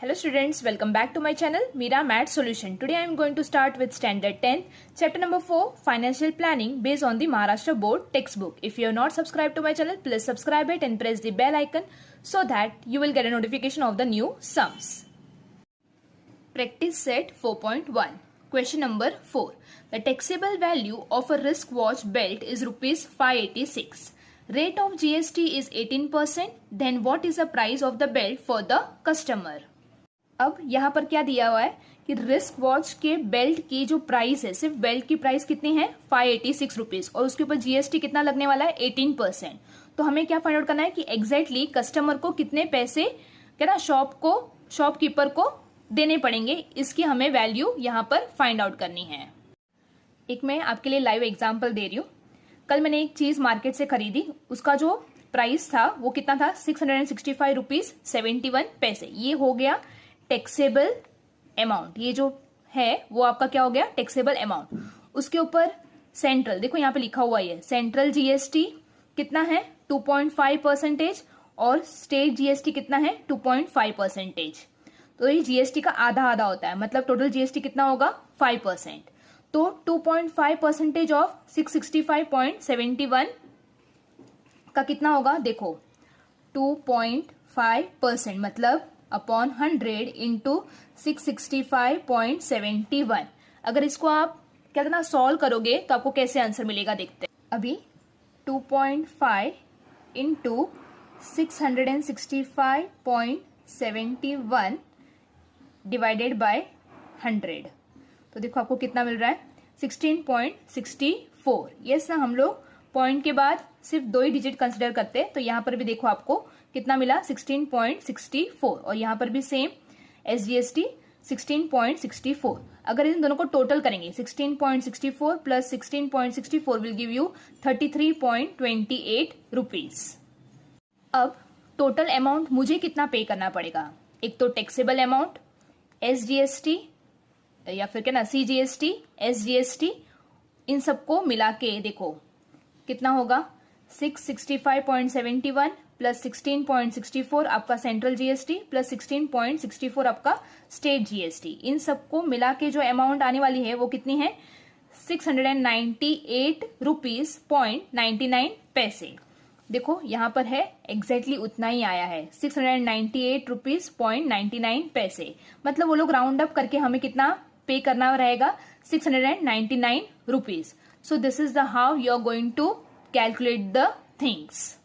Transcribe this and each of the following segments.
Hello students, welcome back to my channel Mira Math Solution. Today I am going to start with standard 10th, chapter number 4, financial planning based on the Maharashtra board textbook. If you have not subscribed to my channel, please subscribe it and press the bell icon so that you will get a notification of the new sums. Practice set 4.1. Question number 4. The taxable value of a wristwatch belt is rupees 586. Rate of GST is 18%. Then what is the price of the belt for the customer? अब यहाँ पर क्या दिया हुआ है कि risk watch के belt की जो प्राइस है, सिर्फ बेल्ट की प्राइस कितनी है 586 रुपीज और उसके ऊपर जीएसटी कितना लगने वाला है 18%। तो हमें क्या फाइंड आउट करना है कि एग्जैक्टली कस्टमर को कितने पैसे क्या ना शॉपकीपर को देने पड़ेंगे, इसकी हमें वैल्यू यहाँ पर फाइंड आउट करनी है। एक मैं आपके लिए लाइव एग्जाम्पल दे रही हूँ। कल मैंने एक चीज मार्केट से खरीदी, उसका जो प्राइस था वो कितना था 665 रुपीज 71 पैसे। ये हो गया टैक्सेबल अमाउंट, ये जो है वो आपका क्या हो गया टैक्सेबल अमाउंट। उसके ऊपर सेंट्रल देखो यहाँ पे लिखा हुआ है, सेंट्रल जीएसटी कितना है 2.5% और स्टेट जीएसटी कितना है 2.5%। तो ये जीएसटी का आधा आधा होता है, मतलब टोटल जीएसटी कितना होगा 5%। तो 2.5% ऑफ 665.71 का कितना होगा, देखो 2.5% मतलब अपॉन 100 इंटू 665.71। अगर इसको आप क्या करना सॉल्व करोगे तो आपको कैसे आंसर मिलेगा देखते हैं। अभी 2.5 इंटू 665.71 डिवाइडेड बाय 100, तो देखो आपको कितना मिल रहा है 16.64। यस ना, हम लोग पॉइंट के बाद सिर्फ 2 ही डिजिट कंसिडर करते हैं, तो यहाँ पर भी देखो आपको कितना मिला 16.64 और यहाँ पर भी सेम एसजीएसटी 16.64। अगर इन दोनों को टोटल करेंगे 16.64 plus 16.64 will give you 33.28 rupees. अब टोटल अमाउंट मुझे कितना पे करना पड़ेगा, एक तो टैक्सेबल अमाउंट, एसजीएसटी या फिर क्या ना सीजीएसटी, एसजीएसटी, इन सबको मिला के देखो कितना होगा 665.71 प्लस 16.64 आपका सेंट्रल जीएसटी प्लस 16.64 आपका स्टेट जीएसटी। इन सबको मिला के जो अमाउंट आने वाली है वो कितनी है 698 रुपीज 99 पैसे। देखो यहाँ पर है एग्जैक्टली उतना ही आया है 698 रुपीज 99 पैसे, मतलब वो लोग राउंड अप करके हमें कितना पे करना रहेगा 699 rupees. So this is the how you are going to calculate the things.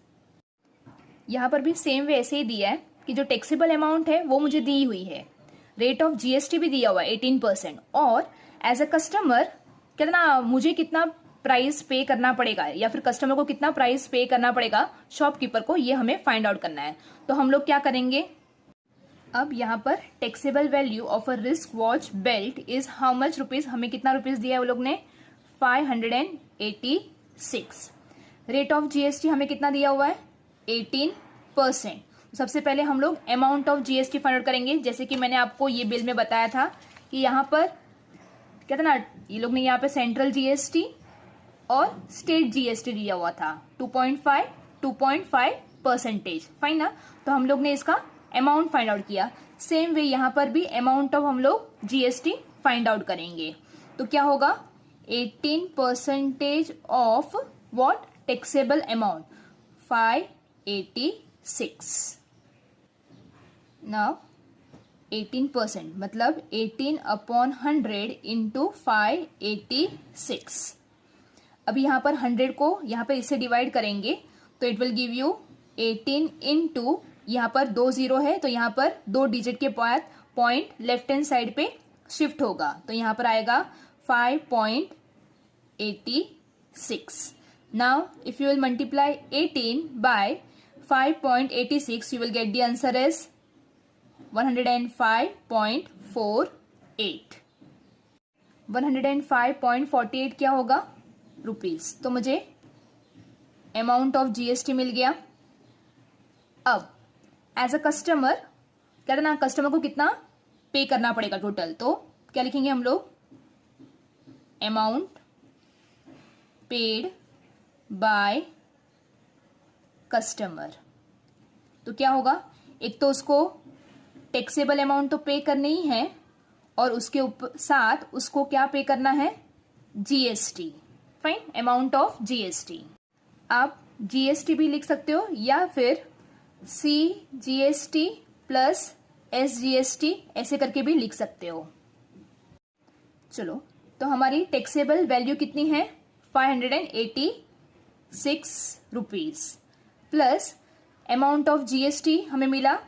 यहाँ पर भी सेम वे ऐसे ही दिया है कि जो टैक्सेबल अमाउंट है वो मुझे दी हुई है, रेट ऑफ जीएसटी भी दिया हुआ है 18% और एज अ कस्टमर कितना मुझे कितना प्राइस पे करना पड़ेगा या फिर कस्टमर को कितना प्राइस पे करना पड़ेगा शॉपकीपर को, ये हमें फाइंड आउट करना है। तो हम लोग क्या करेंगे, अब यहाँ पर taxable value of a risk watch belt is how much rupees, हमें कितना रुपीज दिया है वो लोग ने 586। रेट ऑफ जीएसटी हमें कितना दिया हुआ है 18%। सबसे पहले हम लोग amount of GST find out करेंगे, जैसे कि मैंने आपको ये बिल में बताया था कि यहाँ पर क्या था ना, ये लोग ने यहाँ पे सेंट्रल जीएसटी और स्टेट जीएसटी दिया हुआ था 2.5% फाइन ना। तो हम लोग ने इसका अमाउंट फाइंड आउट किया। सेम वे यहाँ पर भी अमाउंट ऑफ हम लोग जीएसटी फाइंड आउट करेंगे। तो क्या होगा 18% of what taxable amount 586। Now 18% मतलब 18 अपॉन 100 इंटू 586। अभी यहाँ पर 100 को यहाँ पर इससे डिवाइड करेंगे तो it will give you 18 into, यहाँ पर 2 जीरो है तो यहाँ पर 2 डिजिट के बाद पॉइंट लेफ्ट हैंड साइड पे शिफ्ट होगा, तो यहाँ पर आएगा 5.86। Now, if you will multiply 18 by 5.86, you will get the answer as 105.48। 105.48 क्या होगा रुपीज। तो मुझे अमाउंट ऑफ जीएसटी मिल गया। अब एज अ कस्टमर क्या ना, कस्टमर को कितना पे करना पड़ेगा टोटल, तो क्या लिखेंगे हम लोग अमाउंट पेड बाय कस्टमर। तो क्या होगा, एक तो उसको टैक्सेबल अमाउंट तो पे करनी ही है और उसके साथ उसको क्या पे करना है, GST. Fine, amount of GST. आप जीएसटी भी लिख सकते हो या फिर CGST प्लस SGST ऐसे करके भी लिख सकते हो। चलो, तो हमारी टैक्सेबल वैल्यू कितनी है, 586 rupees plus amount of GST हमें मिला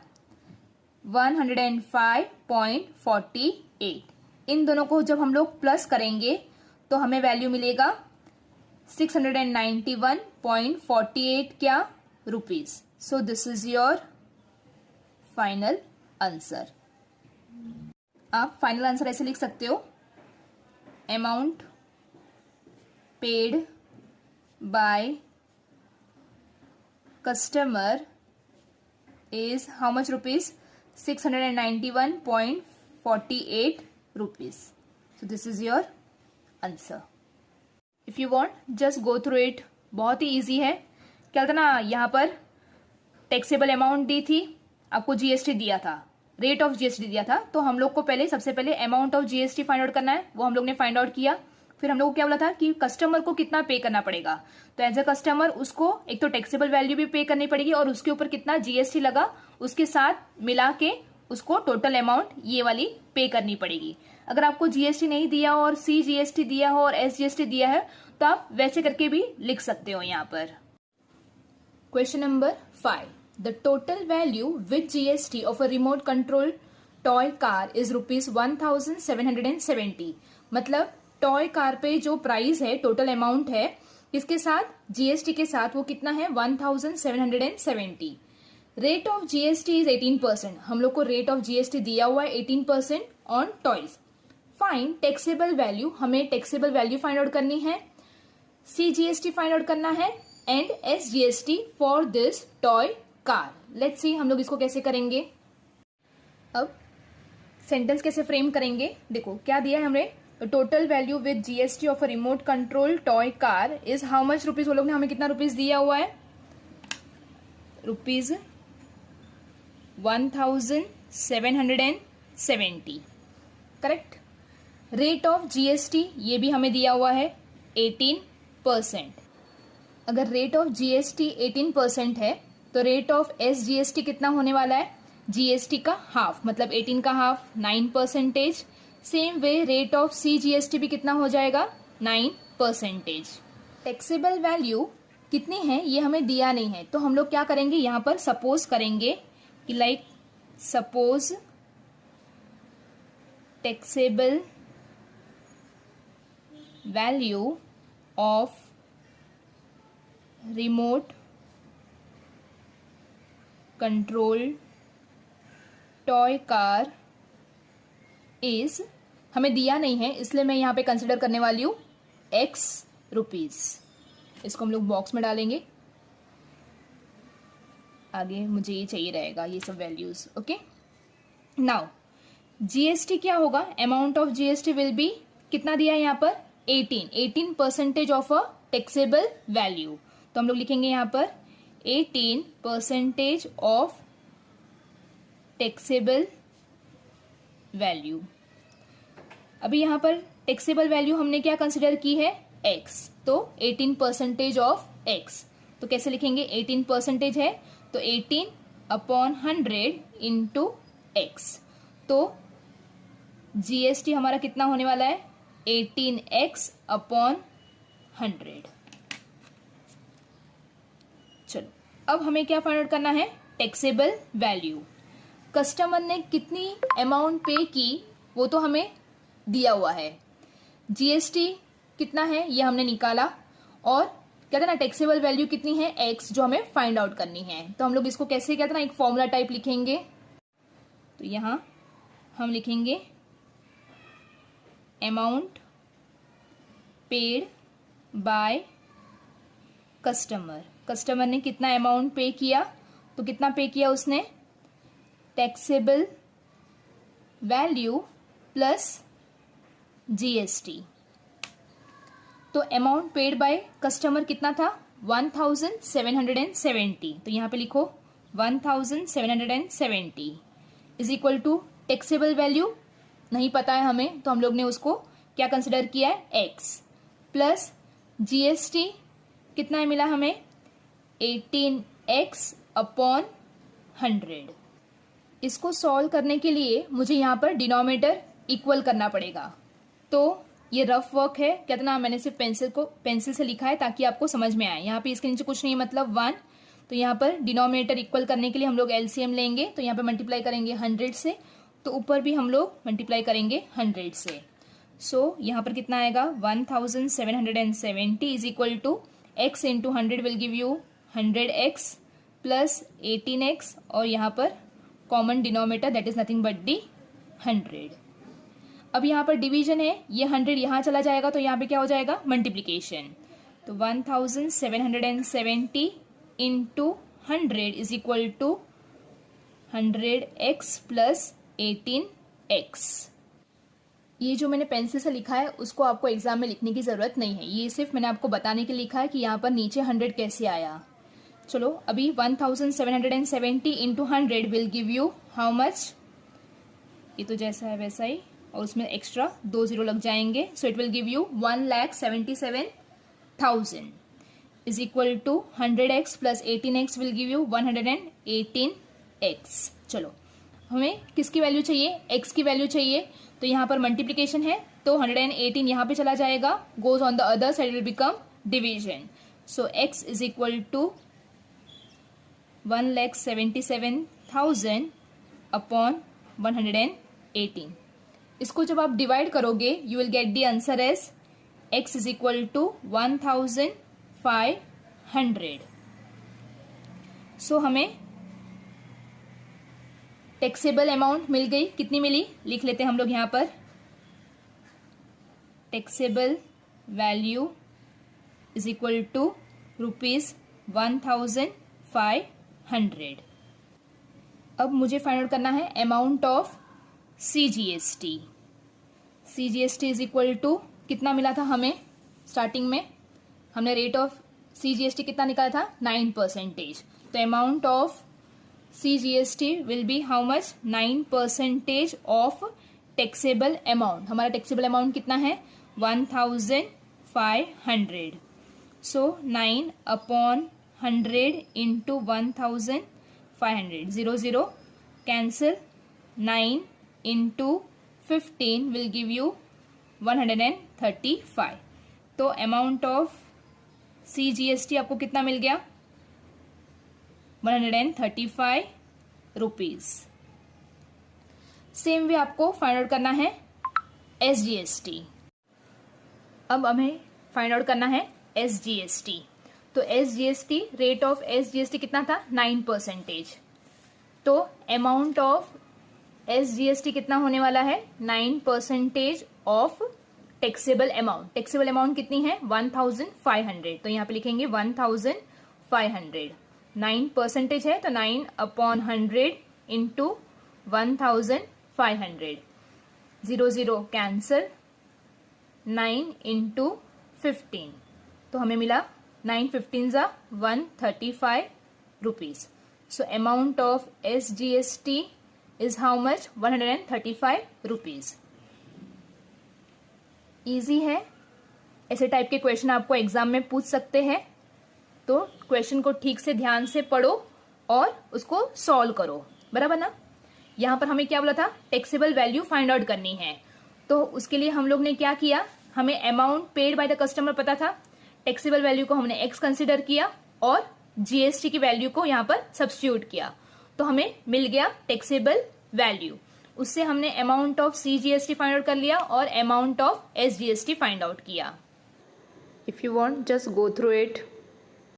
105.48। इन दोनों को जब हम लोग प्लस करेंगे तो हमें वैल्यू मिलेगा 691.48 क्या, rupees. So this is your final answer. आप फाइनल आंसर ऐसे लिख सकते हो, amount paid by customer is how much rupees, 691.48 rupees. So this is your answer. If you want, just go through it. बहुत ही easy है। क्या था ना, यहाँ पर टैक्सेबल अमाउंट दी थी, आपको जीएसटी दिया था, रेट ऑफ जीएसटी दिया था, तो हम लोग को सबसे पहले amount of GST find out करना है। वो हम लोग ने फाइंड आउट किया। फिर हम लोग को क्या बोला था कि कस्टमर को कितना पे करना पड़ेगा, तो एज अ कस्टमर उसको एक तो टैक्सेबल वैल्यू भी पे करनी पड़ेगी और उसके ऊपर कितना जीएसटी लगा उसके साथ मिला के उसको टोटल अमाउंट ये वाली पे करनी पड़ेगी। अगर आपको जीएसटी नहीं दिया हो और CGST दिया हो और SGST दिया है तो आप वैसे करके भी लिख सकते हो। यहाँ पर question number 5, the total value with GST of a remote control toy car is ₹1770। मतलब टॉय कार पे जो प्राइस है, टोटल अमाउंट है, इसके साथ जीएसटी के साथ वो कितना है, 1770। Rate of GST is 18%। हम लोग को रेट ऑफ जीएसटी दिया हुआ है 18% on toys. Find taxable value, हमें टैक्सेबल वैल्यू फाइंड आउट करनी है, CGST फाइंड आउट करना है and SGST for this toy car. Let's see हम लोग इसको कैसे करेंगे। अब सेंटेंस कैसे फ्रेम करेंगे, देखो क्या दिया है हमें, total value with GST of a remote control toy car is how much rupees. वो लोग ने हमें कितना रुपीज दिया हुआ है, ₹1770। करेक्ट। रेट ऑफ जीएसटी ये भी हमें दिया हुआ है 18%। अगर रेट ऑफ जीएसटी 18% है तो रेट ऑफ SGST कितना होने वाला है, जीएसटी का हाफ, मतलब 18 का half 9%। Same way rate of CGST भी कितना हो जाएगा, 9%। टैक्सेबल वैल्यू कितनी है ये हमें दिया नहीं है, तो हम लोग क्या करेंगे, यहाँ पर सपोज करेंगे कि like suppose taxable value of remote control toy car is, हमें दिया नहीं है इसलिए मैं यहाँ पे कंसिडर करने वाली हूँ X रुपीज। इसको हम लोग बॉक्स में डालेंगे, आगे मुझे ये चाहिए रहेगा ये सब वैल्यूज। ओके, नाउ जीएसटी क्या होगा, amount of GST will be, कितना दिया है यहाँ पर 18% ऑफ अ टैक्सेबल वैल्यू। तो हम लोग लिखेंगे यहाँ पर 18% ऑफ टैक्सेबल वैल्यू। अभी यहाँ पर टैक्सेबल वैल्यू हमने क्या कंसिडर की है, X, तो 18% ऑफ X। तो कैसे लिखेंगे, 18% है तो 18/100 इंटू X। तो जीएसटी हमारा कितना होने वाला है, 18x/100। चलो, अब हमें क्या फाइंड आउट करना है, टैक्सेबल वैल्यू। कस्टमर ने कितनी अमाउंट पे की वो तो हमें दिया हुआ है, जीएसटी कितना है ये हमने निकाला, और क्या था ना टैक्सेबल वैल्यू कितनी है X जो हमें फाइंड आउट करनी है। तो हम लोग इसको कैसे क्या था ना एक फॉर्मूला टाइप लिखेंगे। तो यहां हम लिखेंगे amount paid by customer. Customer ने कितना अमाउंट पे किया, तो कितना पे किया उसने, टैक्सेबल वैल्यू प्लस जीएसटी। तो अमाउंट पेड बाय कस्टमर कितना था, 1770। तो यहां पे लिखो 1770 is equal to taxable value नहीं पता है हमें, तो हम लोग ने उसको क्या कंसिडर किया है, x प्लस जीएसटी कितना है मिला हमें, 18x अपॉन 100। इसको सॉल्व करने के लिए मुझे यहाँ पर डिनोमिनेटर इक्वल करना पड़ेगा। तो ये रफ वर्क है, कितना मैंने सिर्फ पेंसिल से लिखा है ताकि आपको समझ में आए। यहाँ पे इसके नीचे कुछ नहीं मतलब 1, तो यहाँ पर डिनोमिनेटर इक्वल करने के लिए हम लोग एलसीएम लेंगे, तो यहाँ पे मल्टीप्लाई करेंगे 100 से, तो ऊपर भी हम लोग मल्टीप्लाई करेंगे 100 से। सो यहाँ पर कितना आएगा 1770 is equal to x into 100 will give you 100x plus 18x, और यहाँ पर common denominator that is nothing but the 100। अब यहाँ पर डिवीजन है, ये 100 यहाँ चला जाएगा तो यहाँ पे क्या हो जाएगा, मल्टीप्लीकेशन। तो 1770 into 100 is equal to 100x plus 18x। ये जो मैंने पेंसिल से लिखा है उसको आपको एग्जाम में लिखने की जरूरत नहीं है, ये सिर्फ मैंने आपको बताने के लिए लिखा है कि यहाँ पर नीचे 100 कैसे आया। चलो अभी 1770 into 100 will give you how much, ये तो जैसा है वैसा ही, और उसमें एक्स्ट्रा 2 0 लग जाएंगे, so it will give you 1,77,000 is equal to 100x plus 18x will give you 118x। चलो हमें किसकी वैल्यू चाहिए, x की वैल्यू चाहिए, तो यहाँ पर मल्टीप्लीकेशन है तो 118 यहाँ पे चला जाएगा, goes on the other side will become division. So x is equal to 1,77,000 upon 118। इसको जब आप डिवाइड करोगे you will get the answer as x is equal to 1,500। So हमें टैक्सेबल अमाउंट मिल गई, कितनी मिली लिख लेते हैं हम लोग यहाँ पर, taxable value is equal to ₹1,500। अब मुझे फाइंड आउट करना है amount of CGST। CGST is equal to कितना मिला था हमें स्टार्टिंग में, हमने रेट ऑफ CGST कितना निकाला था 9%, तो amount of CGST will be how much, 9% of taxable amount. हमारा टैक्सेबल अमाउंट कितना है 1,500। सो 9 upon 100 into 1,500, 0 0 cancel, 9 into 15 will give you 135। तो अमाउंट ऑफ CGST आपको कितना मिल गया, 135 रुपीज। सेम वे आपको फाइंड आउट करना है SGST। अब हमें फाइंड आउट करना है SGST। तो SGST, रेट ऑफ SGST कितना था 9%, तो अमाउंट ऑफ SGST कितना होने वाला है 9% of taxable amount. Taxable amount कितनी है 1,500, तो यहाँ पे लिखेंगे 1,500, 9% है तो 9 अपॉन 100 इंटू 1,500, 0 0 कैंसिल, 9 इंटू 15, तो हमें मिला 9 15 जा 135 rupees. So amount of SGST is how much, 135 rupees. Easy है, ऐसे टाइप के क्वेश्चन आपको एग्जाम में पूछ सकते हैं, तो क्वेश्चन को ठीक से ध्यान से पढ़ो और उसको सॉल्व करो, बराबर ना। यहाँ पर हमें क्या बोला था, टैक्सेबल वैल्यू फाइंड आउट करनी है, तो उसके लिए हम लोग ने क्या किया, हमें amount paid by the customer पता था, टैक्सेबल वैल्यू को हमने x कंसिडर किया और GST की वैल्यू को यहाँ पर सब्स्टिट्यूट किया, तो हमें मिल गया टैक्सेबल वैल्यू। उससे हमने amount of CGST find out कर लिया और amount of SGST find out किया। If you want just go through it.